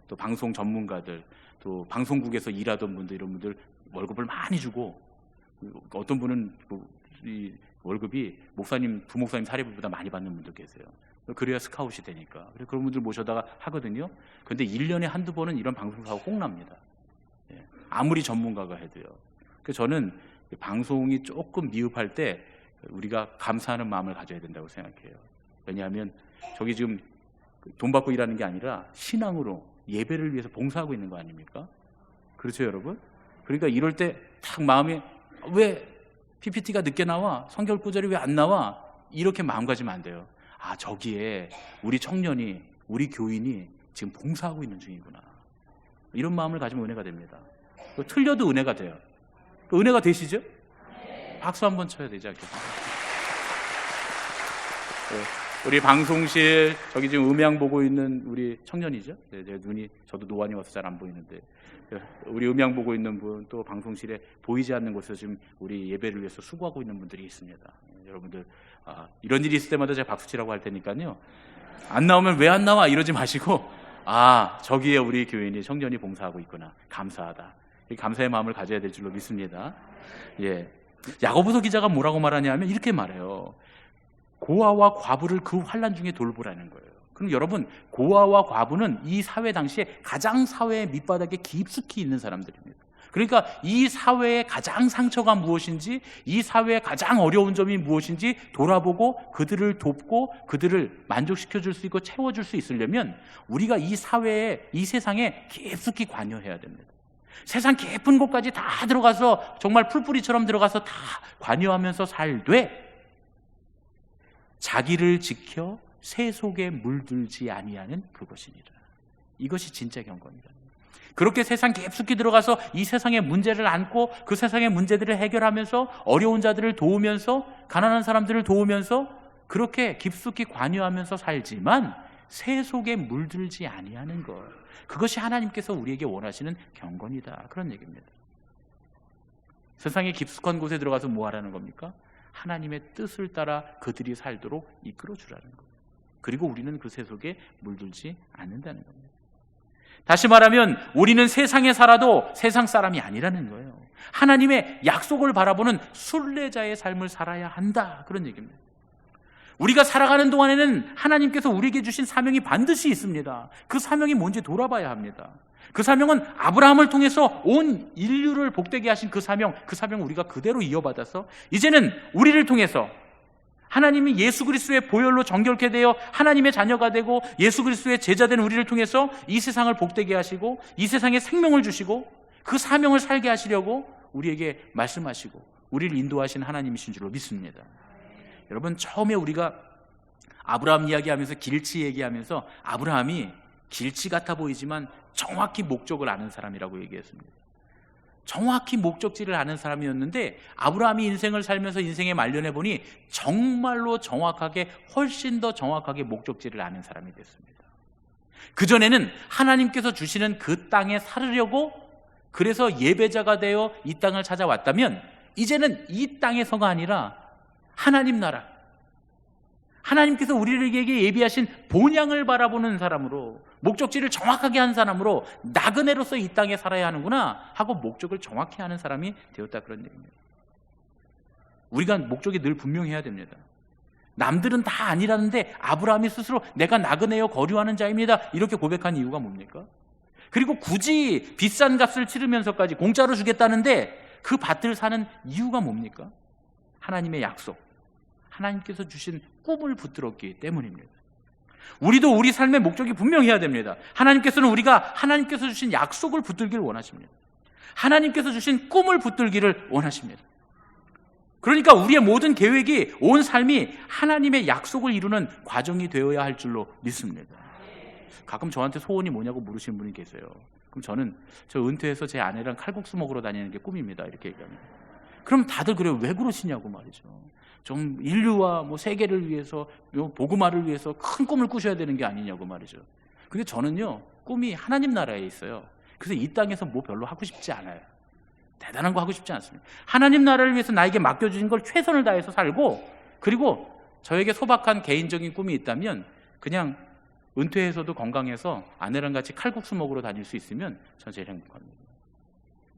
또 방송 전문가들, 또 방송국에서 일하던 분들, 이런 분들 월급을 많이 주고, 어떤 분은 이 월급이 부목사님 사례비보다 많이 받는 분들 계세요. 그래야 스카웃이 되니까. 그래서 그런 분들 모셔다가 하거든요. 근데 1년에 한두 번은 이런 방송사고 꼭 납니다. 아무리 전문가가 해도요. 그래서 저는 방송이 조금 미흡할 때 우리가 감사하는 마음을 가져야 된다고 생각해요. 왜냐하면 저기 지금 돈 받고 일하는 게 아니라 신앙으로 예배를 위해서 봉사하고 있는 거 아닙니까? 그렇죠, 여러분? 그러니까 이럴 때 딱 마음에 왜 PPT가 늦게 나와? 성경 구절이 왜 안 나와? 이렇게 마음 가지면 안 돼요. 저기에 우리 청년이, 우리 교인이 지금 봉사하고 있는 중이구나. 이런 마음을 가지면 은혜가 됩니다. 틀려도 은혜가 돼요. 은혜가 되시죠? 박수 한번 쳐야 되지 않겠습니까? 우리 방송실 저기 지금 음향 보고 있는 우리 청년이죠. 제 눈이 저도 노안이 와서 잘 안 보이는데 우리 음향 보고 있는 분, 또 방송실에 보이지 않는 곳에서 지금 우리 예배를 위해서 수고하고 있는 분들이 있습니다. 여러분들 이런 일이 있을 때마다 제가 박수 치라고 할 테니까요. 안 나오면 왜 안 나와 이러지 마시고 저기에 우리 교인이 청년이 봉사하고 있구나. 감사하다. 감사의 마음을 가져야 될 줄로 믿습니다. 예. 야고보서 기자가 뭐라고 말하냐면 이렇게 말해요. 고아와 과부를 그 환난 중에 돌보라는 거예요. 그럼 여러분, 고아와 과부는 이 사회 당시에 가장 사회의 밑바닥에 깊숙이 있는 사람들입니다. 그러니까 이 사회의 가장 상처가 무엇인지, 이 사회의 가장 어려운 점이 무엇인지 돌아보고 그들을 돕고 그들을 만족시켜 줄 수 있고 채워줄 수 있으려면 우리가 이 사회에, 이 세상에 깊숙이 관여해야 됩니다. 세상 깊은 곳까지 다 들어가서 정말 풀뿌리처럼 들어가서 다 관여하면서 살되 자기를 지켜 새 속에 물들지 아니하는 그것이니라. 이것이 진짜 경건이다. 그렇게 세상 깊숙이 들어가서 이 세상의 문제를 안고 그 세상의 문제들을 해결하면서 어려운 자들을 도우면서 가난한 사람들을 도우면서 그렇게 깊숙이 관여하면서 살지만 새 속에 물들지 아니하는 것, 그것이 하나님께서 우리에게 원하시는 경건이다, 그런 얘기입니다. 세상의 깊숙한 곳에 들어가서 뭐 하라는 겁니까? 하나님의 뜻을 따라 그들이 살도록 이끌어 주라는 거예요. 그리고 우리는 그 새 속에 물들지 않는다는 겁니다. 다시 말하면 우리는 세상에 살아도 세상 사람이 아니라는 거예요. 하나님의 약속을 바라보는 순례자의 삶을 살아야 한다, 그런 얘기입니다. 우리가 살아가는 동안에는 하나님께서 우리에게 주신 사명이 반드시 있습니다. 그 사명이 뭔지 돌아봐야 합니다. 그 사명은 아브라함을 통해서 온 인류를 복되게 하신 그 사명을 우리가 그대로 이어받아서 이제는 우리를 통해서 하나님이 예수 그리스도의 보혈로 정결케 되어 하나님의 자녀가 되고 예수 그리스도의 제자된 우리를 통해서 이 세상을 복되게 하시고 이 세상에 생명을 주시고 그 사명을 살게 하시려고 우리에게 말씀하시고 우리를 인도하신 하나님이신 줄로 믿습니다. 여러분, 처음에 우리가 아브라함 이야기하면서 길치 얘기하면서 아브라함이 길치 같아 보이지만 정확히 목적을 아는 사람이라고 얘기했습니다. 정확히 목적지를 아는 사람이었는데 아브라함이 인생을 살면서 인생에 말년해 보니 정말로 정확하게, 훨씬 더 정확하게 목적지를 아는 사람이 됐습니다. 그전에는 하나님께서 주시는 그 땅에 살으려고 그래서 예배자가 되어 이 땅을 찾아왔다면 이제는 이 땅에서가 아니라 하나님 나라, 하나님께서 우리에게 예비하신 본향을 바라보는 사람으로, 목적지를 정확하게 한 사람으로 나그네로서 이 땅에 살아야 하는구나 하고 목적을 정확히 하는 사람이 되었다, 그런 얘기입니다. 우리가 목적이 늘 분명해야 됩니다. 남들은 다 아니라는데 아브라함이 스스로 내가 나그네여 거류하는 자입니다 이렇게 고백한 이유가 뭡니까? 그리고 굳이 비싼 값을 치르면서까지 공짜로 주겠다는데 그 밭을 사는 이유가 뭡니까? 하나님의 약속, 하나님께서 주신 꿈을 붙들었기 때문입니다. 우리도 우리 삶의 목적이 분명해야 됩니다. 하나님께서는 우리가 하나님께서 주신 약속을 붙들기를 원하십니다. 하나님께서 주신 꿈을 붙들기를 원하십니다. 그러니까 우리의 모든 계획이, 온 삶이 하나님의 약속을 이루는 과정이 되어야 할 줄로 믿습니다. 가끔 저한테 소원이 뭐냐고 물으시는 분이 계세요. 그럼 저는 저 은퇴해서 제 아내랑 칼국수 먹으러 다니는 게 꿈입니다 이렇게 얘기합니다. 그럼 다들 그래요. 왜 그러시냐고 말이죠. 좀 인류와 뭐 세계를 위해서, 복음화를 위해서 큰 꿈을 꾸셔야 되는 게 아니냐고 말이죠. 근데 저는요, 꿈이 하나님 나라에 있어요. 그래서 이 땅에서 뭐 별로 하고 싶지 않아요. 대단한 거 하고 싶지 않습니다. 하나님 나라를 위해서 나에게 맡겨주신 걸 최선을 다해서 살고, 그리고 저에게 소박한 개인적인 꿈이 있다면 그냥 은퇴해서도 건강해서 아내랑 같이 칼국수 먹으러 다닐 수 있으면 전 제일 행복합니다.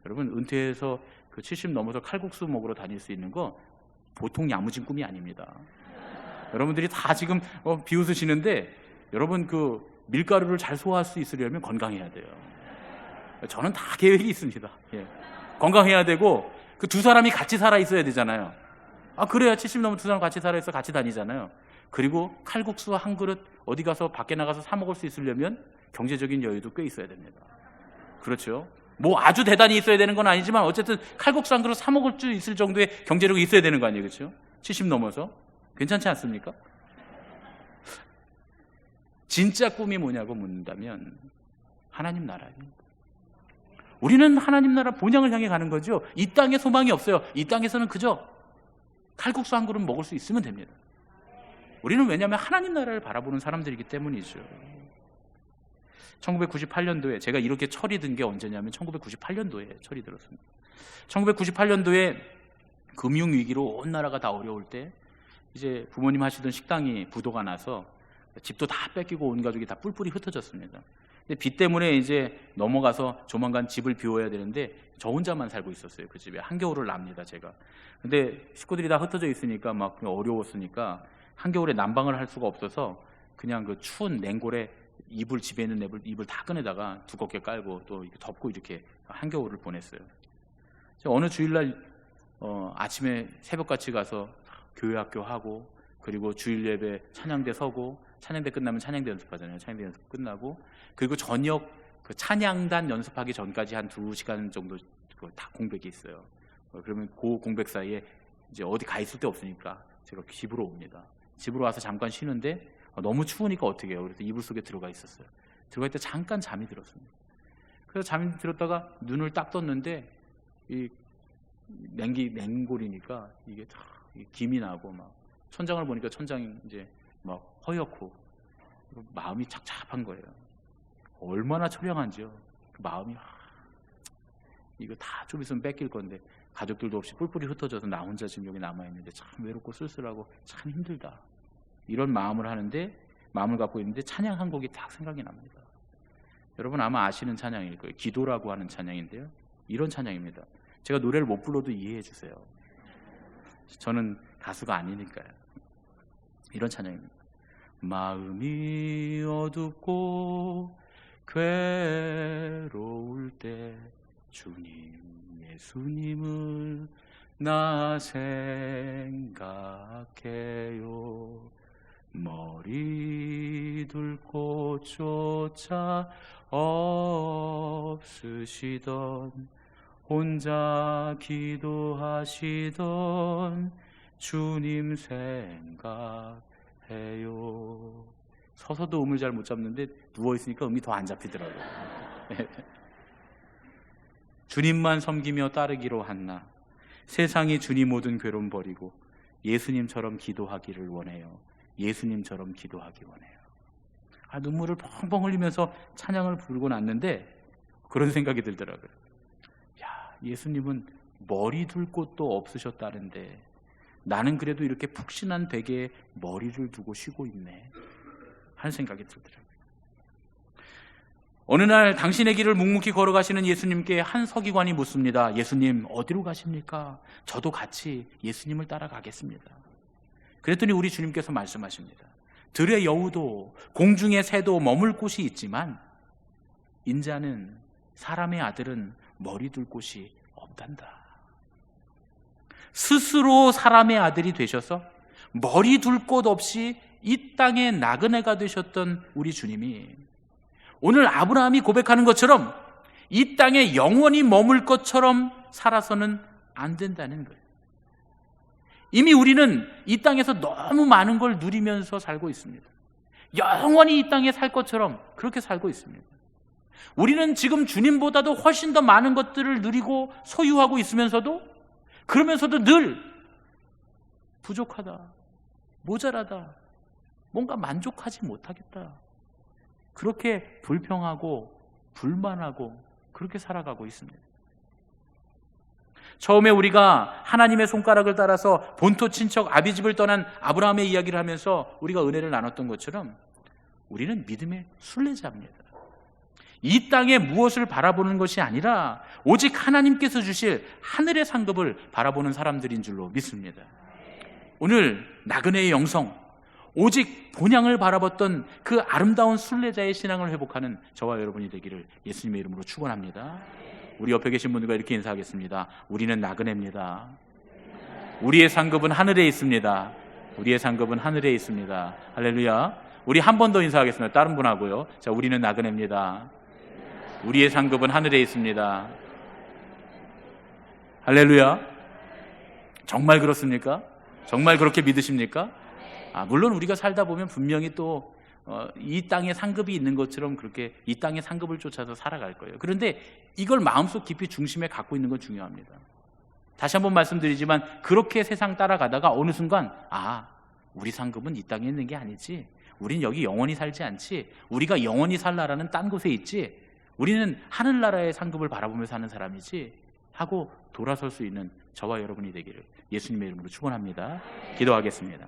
여러분, 은퇴해서 그 70 넘어서 칼국수 먹으러 다닐 수 있는 거 보통 야무진 꿈이 아닙니다. 여러분들이 다 지금 비웃으시는데, 여러분 그 밀가루를 잘 소화할 수 있으려면 건강해야 돼요. 저는 다 계획이 있습니다. 예. 건강해야 되고, 그 두 사람이 같이 살아 있어야 되잖아요. 그래야 70 넘은 두 사람 같이 살아 있어 같이 다니잖아요. 그리고 칼국수 한 그릇 어디 가서 밖에 나가서 사 먹을 수 있으려면 경제적인 여유도 꽤 있어야 됩니다. 그렇죠? 뭐 아주 대단히 있어야 되는 건 아니지만 어쨌든 칼국수 한 그릇 사 먹을 수 있을 정도의 경제력이 있어야 되는 거 아니에요, 그렇죠? 70 넘어서 괜찮지 않습니까? 진짜 꿈이 뭐냐고 묻는다면 하나님 나라입니다. 우리는 하나님 나라 본향을 향해 가는 거죠. 이 땅에 소망이 없어요. 이 땅에서는 그저 칼국수 한 그릇 먹을 수 있으면 됩니다. 우리는 왜냐하면 하나님 나라를 바라보는 사람들이기 때문이죠. 1998년도에 제가 이렇게 철이 든 게 언제냐면 1998년도에 철이 들었습니다. 1998년도에 금융위기로 온 나라가 다 어려울 때 이제 부모님 하시던 식당이 부도가 나서 집도 다 뺏기고 온 가족이 다 뿔뿔이 흩어졌습니다. 근데 빚 때문에 이제 넘어가서 조만간 집을 비워야 되는데 저 혼자만 살고 있었어요. 그 집에 한겨울을 납니다 제가. 근데 식구들이 다 흩어져 있으니까 막 어려웠으니까 한겨울에 난방을 할 수가 없어서 그냥 그 추운 냉골에 집에 있는 이불 다 꺼내다가 두껍게 깔고 또 이렇게 덮고 이렇게 한겨울을 보냈어요. 어느 주일날 아침에 새벽같이 가서 교회 학교 하고, 그리고 주일 예배 찬양대 서고, 찬양대 끝나면 찬양대 연습하잖아요. 찬양대 연습 끝나고, 그리고 저녁 그 찬양단 연습하기 전까지 한 2시간 정도 다 공백이 있어요. 그러면 그 공백 사이에 이제 어디 가 있을 데 없으니까 제가 집으로 옵니다. 집으로 와서 잠깐 쉬는데 너무 추우니까 어떻게 해요? 그래서 이불 속에 들어가 있었어요. 들어갈 때 잠깐 잠이 들었습니다. 그래서 잠이 들었다가 눈을 딱 떴는데 이 냉골이니까 이게 다 김이 나고, 막 천장을 보니까 천장이 이제 막 허옇고 마음이 착잡한 거예요. 얼마나 처량한지요. 그 마음이 이거 다 좀 있으면 뺏길 건데 가족들도 없이 뿔뿔이 흩어져서 나 혼자 지금 여기 남아있는데 참 외롭고 쓸쓸하고 참 힘들다, 이런 마음을 갖고 있는데 찬양 한 곡이 딱 생각이 납니다. 여러분 아마 아시는 찬양일 거예요. 기도라고 하는 찬양인데요, 이런 찬양입니다. 제가 노래를 못 불러도 이해해 주세요. 저는 가수가 아니니까요. 이런 찬양입니다. 마음이 어둡고 괴로울 때 주님 예수님을 나 생각해요. 머리 둘 곳조차 없으시던 혼자 기도하시던 주님 생각해요. 서서도 음을 잘 못 잡는데 누워있으니까 음이 더 안 잡히더라고요. 주님만 섬기며 따르기로 한나 세상이 주님 모든 괴로움 버리고 예수님처럼 기도하기를 원해요. 예수님처럼 기도하기 원해요. 눈물을 펑펑 흘리면서 찬양을 부르고 났는데 그런 생각이 들더라고요. 예수님은 머리 둘 곳도 없으셨다는데 나는 그래도 이렇게 푹신한 베개에 머리를 두고 쉬고 있네 하는 생각이 들더라고요. 어느 날 당신의 길을 묵묵히 걸어가시는 예수님께 한 서기관이 묻습니다. 예수님 어디로 가십니까? 저도 같이 예수님을 따라가겠습니다. 그랬더니 우리 주님께서 말씀하십니다. 들의 여우도 공중의 새도 머물 곳이 있지만 인자는, 사람의 아들은 머리 둘 곳이 없단다. 스스로 사람의 아들이 되셔서 머리 둘 곳 없이 이 땅의 나그네가 되셨던 우리 주님이 오늘 아브라함이 고백하는 것처럼 이 땅에 영원히 머물 것처럼 살아서는 안 된다는 거예요. 이미 우리는 이 땅에서 너무 많은 걸 누리면서 살고 있습니다. 영원히 이 땅에 살 것처럼 그렇게 살고 있습니다. 우리는 지금 주님보다도 훨씬 더 많은 것들을 누리고 소유하고 있으면서도, 그러면서도 늘 부족하다, 모자라다, 뭔가 만족하지 못하겠다, 그렇게 불평하고 불만하고 그렇게 살아가고 있습니다. 처음에 우리가 하나님의 손가락을 따라서 본토 친척 아비집을 떠난 아브라함의 이야기를 하면서 우리가 은혜를 나눴던 것처럼 우리는 믿음의 순례자입니다. 이 땅에 무엇을 바라보는 것이 아니라 오직 하나님께서 주실 하늘의 상급을 바라보는 사람들인 줄로 믿습니다. 오늘 나그네의 영성, 오직 본향을 바라봤던 그 아름다운 순례자의 신앙을 회복하는 저와 여러분이 되기를 예수님의 이름으로 축원합니다. 우리 옆에 계신 분들과 이렇게 인사하겠습니다. 우리는 나그네입니다. 우리의 상급은 하늘에 있습니다. 우리의 상급은 하늘에 있습니다. 할렐루야. 우리 한 번 더 인사하겠습니다. 다른 분하고요. 자, 우리는 나그네입니다. 우리의 상급은 하늘에 있습니다. 할렐루야. 정말 그렇습니까? 정말 그렇게 믿으십니까? 물론 우리가 살다 보면 분명히 또 이 땅에 상급이 있는 것처럼 그렇게 이 땅의 상급을 쫓아서 살아갈 거예요. 그런데 이걸 마음속 깊이 중심에 갖고 있는 건 중요합니다. 다시 한번 말씀드리지만 그렇게 세상 따라가다가 어느 순간 우리 상급은 이 땅에 있는 게 아니지, 우린 여기 영원히 살지 않지, 우리가 영원히 살 나라는 딴 곳에 있지, 우리는 하늘나라의 상급을 바라보며 사는 사람이지 하고 돌아설 수 있는 저와 여러분이 되기를 예수님의 이름으로 축원합니다. 기도하겠습니다.